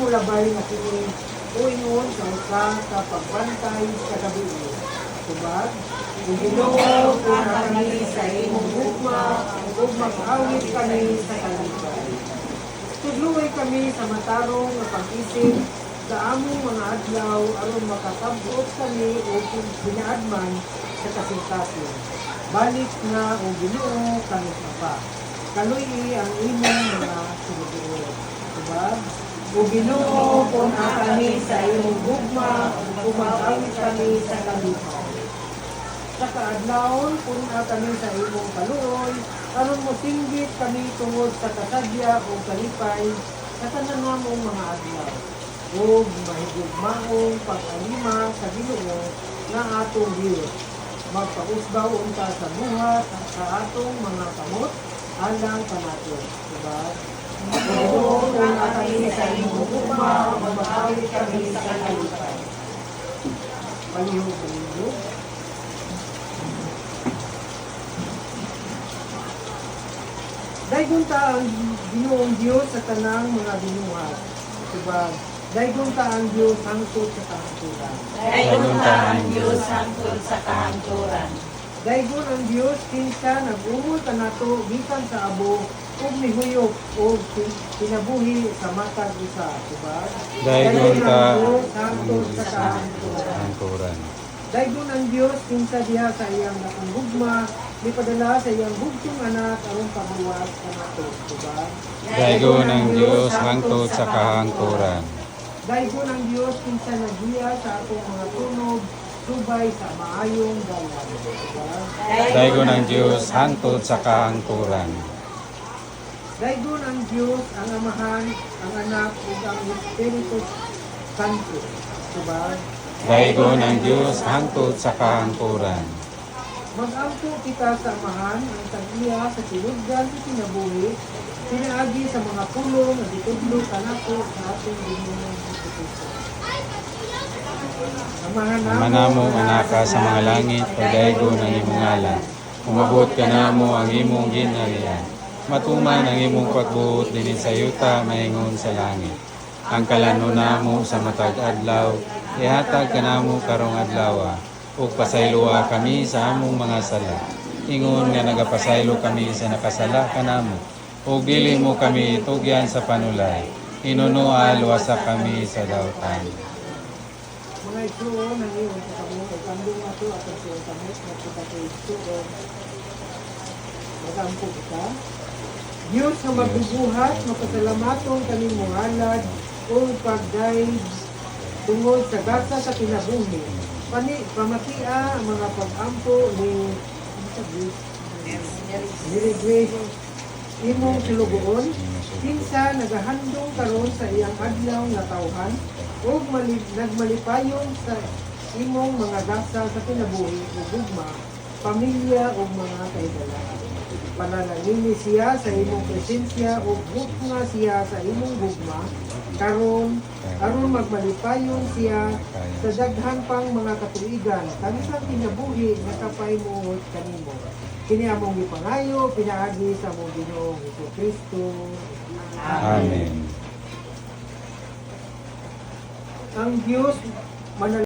mo labay nga kini uingon sa usa ka pagbantay sa gabi. Subad, ug Ginoo una kami sa imong gugma, ug mag-awit kami sa kalipay. Tudluoy kami sa matarong nga pag-isip sa among mga adlaw aron makatabot kami o binaadman sa kasintason. Balik na o Ginoo kanus pa. Kaluy ang imong mga sunugon. Diba? O Ginoo kung kami sa imong gugma o mag-awit kami sa kalipay. Sa kaadlawon kung kami sa imong kaluoy aron mo tinggit kami tungod sa kasadya o kalipay sa tanan namong mga adlaw. O mahigugmaong pag-alima sa Ginoo nga atong Dios. Magpausbaw unta sa buhat sa atong mga kamot alang kanato. Diba? O kung kami sa imong gugma, mag-awit kami sa kalipay. Palihog. Daygon ta ang Ginoong Dios sa tanang mga binuhat. Diba? Daygon ta ang Dios hangtod sa kahangturan. Daygon ta ang Dios hangtod sa kahangturan. Daygon ang Dios kinsa nag-umol kanato gikan sa abo ug mihuyop ug kinabuhi sa matag usa, diba? Daygon ta ang Dios hangtod sa kahangturan. kahangturan. Daygon ang Dios kinsa diha sa iyang dakong gugma ipadala sa iyang bugtong anak aron pabuwag kanato, diba? Daygon ang Dios hangtod sa kahangturan. Daygon ang Dios kinsa nagiya sa atong mga tunog subay sa maayong dalan, diba? Daygon ang Dios hangtod sa kahangturan. Daygon ang Dios ang Amahan, ang Anak ug ang Espiritu Santo, diba? Daygon ang Dios hangtod sa kahangturan. Mag-ampo kita sa Amahan ang tag-iya sa tinugdan sa kinabuhi, pinaagi sa mga pulong na ditudlo kanato sa atong Ginoong Hesus. Ama namo anaka sa mga langit, pagdaygon ang imong ngalan. Umabot ka namo ang imong ginharian. Matuman ang imong pagbuot dinhi sa yuta maingon sa langit. Ang kalano namo sa matag adlaw, ihatag ka namo karong adlaw. Ug pasayloa kami sa among mga sala. Ingon nga nagapasaylo kami sa nakasala kanamo. Ug dili mo kami itugyan sa panulay. Inunual wasa kami sa dautan. Mga isuon ang iyong kamo ay kambing ato at ang iyong kamo na kita kay isuon. Mag-ampo kita. Diyos na magbubuhat, mapasalamaton kaming muhalad o pagdayeg tungod sa gasa sa kinabuhi. Pamatia ang mga pag-ampo ni Mary Grace imong silugoon, kinsa nagahandong karon sa iyang adlaw nga tawhan ug nagmalipayon sa imong mga gasa sa kinabuhi ug gugma, pamilya ug mga kaigala. Pananalili siya sa imong presensya ug gugma siya sa imong gugma karon aron magmalipayon siya sa daghan pang mga katuigan kanisang kinabuhi nga kapaymuot kanimo. Kini among gipangayo pinaagi sa among Ginoong Jesucristo. Amen. Ang Dios